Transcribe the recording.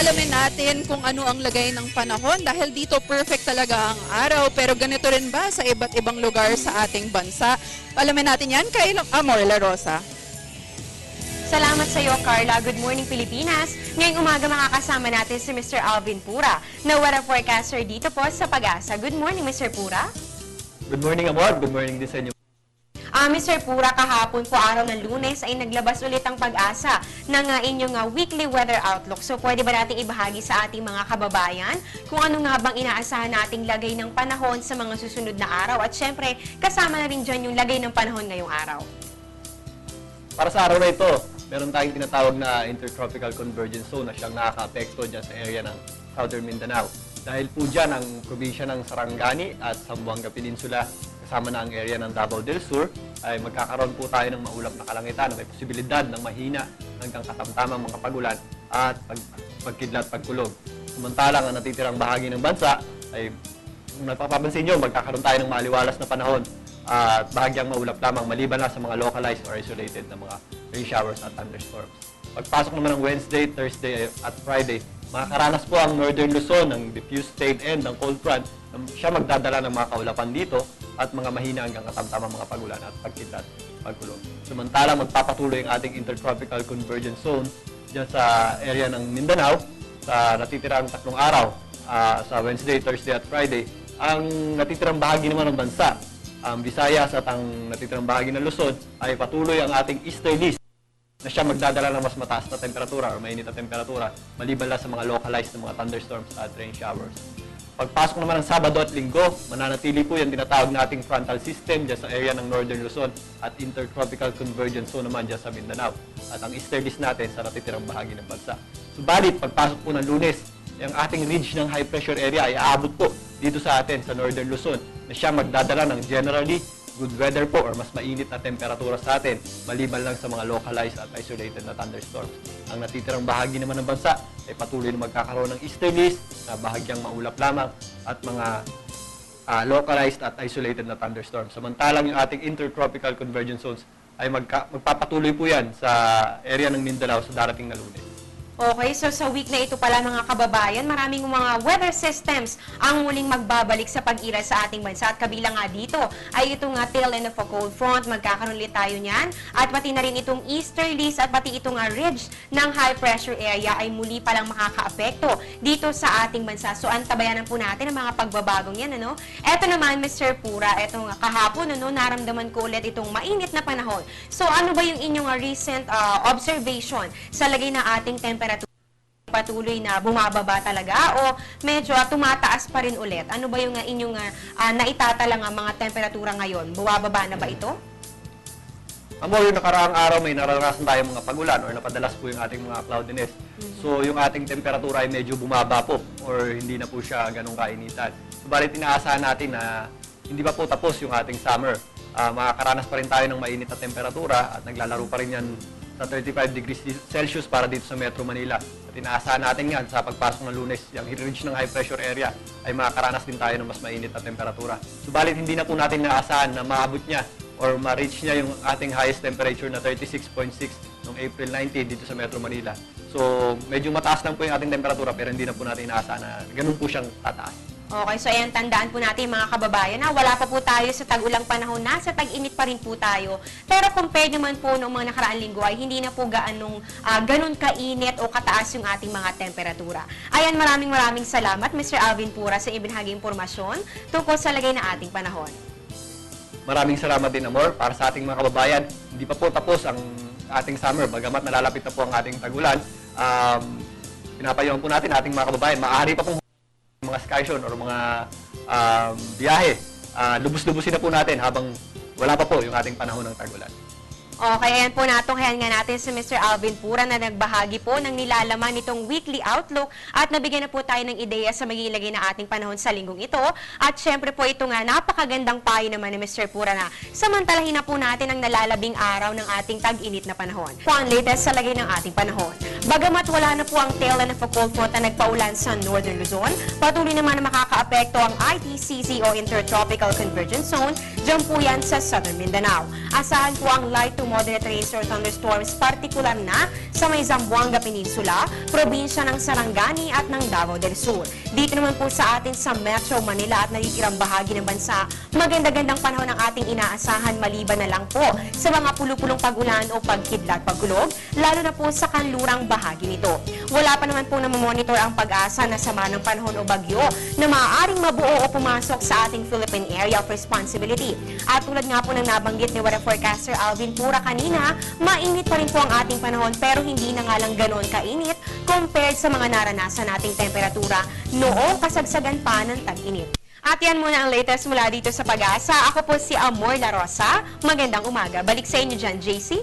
alamin natin kung ano ang lagay ng panahon dahil dito perfect talaga ang araw pero ganito rin ba sa iba't ibang lugar sa ating bansa? Alamin natin yan kay Amor La Rosa. Salamat sa iyo, Carla. Good morning, Pilipinas. Ngayong umaga makakasama natin si Mr. Alvin Pura, na weather forecaster dito po sa Pag-asa. Good morning, Mr. Pura. Good morning, Amor. Good morning din sa inyo. Mr. Pura, kahapon po araw ng Lunes ay naglabas ulit ang Pag-asa ng inyong weekly weather outlook. So pwede ba nating ibahagi sa ating mga kababayan kung ano nga bang inaasahan nating lagay ng panahon sa mga susunod na araw? At syempre, kasama na rin dyan yung lagay ng panahon ngayong araw. Para sa araw na ito, meron tayong tinatawag na Intertropical Convergence Zone na siyang nakaka-apekto dyan sa area ng Southern Mindanao. Dahil po dyan ang probinsya ng Sarangani at Zamboanga Peninsula, kasama na ang area ng Davao del Sur, ay magkakaroon po tayo ng maulap na kalangitan na may posibilidad ng mahina hanggang katamtamang mga pagulan at pagkidlat pagkulog. Samantalang ang natitirang bahagi ng bansa ay, kung napapansin nyo, magkakaroon tayo ng maliwalas na panahon at bahagyang maulap lamang maliban na sa mga localized or isolated na mga rain showers at thunderstorms. Pagpasok naman ng Wednesday, Thursday at Friday, makakaranas po ang Northern Luzon ng diffuse tail end ng cold front na siya magdadala ng mga kaulapan dito at mga mahina hanggang katamtamang mga pagulan at pagkidlat pagkulog. Samantalang magpapatuloy ang ating Intertropical Convergence Zone dyan sa area ng Mindanao sa natitirang 3 araw sa Wednesday, Thursday at Friday. Ang natitirang bahagi naman ng bansa, Visayas at ang natitirang bahagi ng Luzon ay patuloy ang ating easterlies na siya magdadala ng mas mataas na temperatura o mainit na temperatura maliban lang sa mga localized na mga thunderstorms at rain showers. Pagpasok naman ng Sabado at Linggo, mananatili po yung tinatawag nating frontal system dyan sa area ng Northern Luzon at Intertropical Convergence Zone naman dyan sa Mindanao at ang easterlies natin sa natitirang bahagi ng bansa. Subalit, pagpasok po ng Lunes, yung ating ridge ng high pressure area ay aabot po dito sa atin sa Northern Luzon na siya magdadala ng generally good weather po or mas mainit na temperatura sa atin maliban lang sa mga localized at isolated na thunderstorms. Ang natitirang bahagi naman ng bansa ay patuloy na magkakaroon ng easterlies na bahagyang maulap lamang at mga localized at isolated na thunderstorms. Samantalang yung ating Intertropical Convergence Zones ay magpapatuloy po yan sa area ng Mindanao sa darating na Lunes. Okay, so sa week na ito pala mga kababayan, maraming mga weather systems ang muling magbabalik sa pag-iral sa ating bansa. At kabilang nga dito ay itong tail end of a cold front, magkakaroon ulit tayo niyan. At pati na rin itong easterlies at pati itong ridge ng high pressure area ay muli palang makakaapekto dito sa ating bansa. So antabayanan po natin ang mga pagbabagong yan. Ano? Eto naman, Mr. Pura, etong kahapon, naramdaman ko ulit itong mainit na panahon. So ano ba yung inyong recent observation sa lagay ng ating temperature? Patuloy na bumababa talaga o medyo tumataas pa rin ulit? Ano ba yung inyong naitatalang mga temperatura ngayon? Bumababa na ba ito? Amor, yung nakaraang araw may naranasan tayong mga pagulan or napadalas po yung ating mga cloudiness. So yung ating temperatura ay medyo bumaba po or hindi na po siya ganun kainitan. Subalit inaasahan natin na hindi pa po tapos yung ating summer. Makakaranas pa rin tayo ng mainit na temperatura at naglalaro pa rin yan sa 35 degrees Celsius para dito sa Metro Manila. At inaasahan natin yan sa pagpasok ng Lunes, yung ridge ng high pressure area ay makakaranas din tayo ng mas mainit na temperatura. Subalit hindi na po natin naasahan na maabot niya or ma-reach niya yung ating highest temperature na 36.6 noong April 19 dito sa Metro Manila. So medyo mataas lang po yung ating temperatura pero hindi na po natin inaasahan na ganun po siyang tataas. Okay, so ayan, tandaan po natin mga kababayan na wala pa po tayo sa tag-ulang panahon, nasa tag-init pa rin po tayo. Pero compared naman po noong mga nakaraang linggo ay hindi na po ganun kainit o kataas yung ating mga temperatura. Ayan, maraming salamat Mr. Alvin Pura sa ibinahaging impormasyon tungkol sa lagay ng ating panahon. Maraming salamat din, Amor, para sa ating mga kababayan. Hindi pa po tapos ang ating summer, bagamat nalalapit na po ang ating tagulan. Pinapayuhan po natin ating mga kababayan, maaari pa pong mga excursion or mga biyahe, lubos-lubusin na po natin habang wala pa po yung ating panahon ng tagulan. Okay, ayan po natunghayan nga natin si Mr. Alvin Pura na nagbahagi po ng nilalaman nitong weekly outlook at nabigyan na po tayo ng ideya sa magiging na ating panahon sa linggong ito. At syempre po ito nga, napakagandang payo naman ni Mr. Pura na samantalahin na po natin ang nalalabing araw ng ating tag-init na panahon. Po ang latest sa lagay ng ating panahon. Bagamat wala na po ang tail end of a cold front na nagpaulan sa Northern Luzon, patuloy naman na makakaapekto ang ITCZ o Intertropical Convergence Zone, dyan po yan sa Southern Mindanao. Asahan po ang light to moderate rains or thunderstorms, partikular na sa may Zamboanga Peninsula, probinsya ng Sarangani at ng Davao del Sur. Dito naman po sa atin sa Metro Manila at natitirang bahagi ng bansa, maganda-gandang panahon ang ating inaasahan maliban na lang po sa mga pulupulong pag-ulan o pagkidlat pagkulog, lalo na po sa kanlurang bahagi nito. Wala pa naman po namamonitor ang pag-asa na sama ng panahon o bagyo na maaaring mabuo o pumasok sa ating Philippine Area of Responsibility. At tulad nga po ng nabanggit ni weather forecaster Alvin Pura kanina, mainit pa rin po ang ating panahon pero hindi na nga lang ganoon kainit compared sa mga naranasan nating temperatura noong kasagsagan pa ng tag-init. At yan muna ang latest mula dito sa Pag-asa. Ako po si Amor La Rosa. Magandang umaga. Balik sa inyo dyan, JC.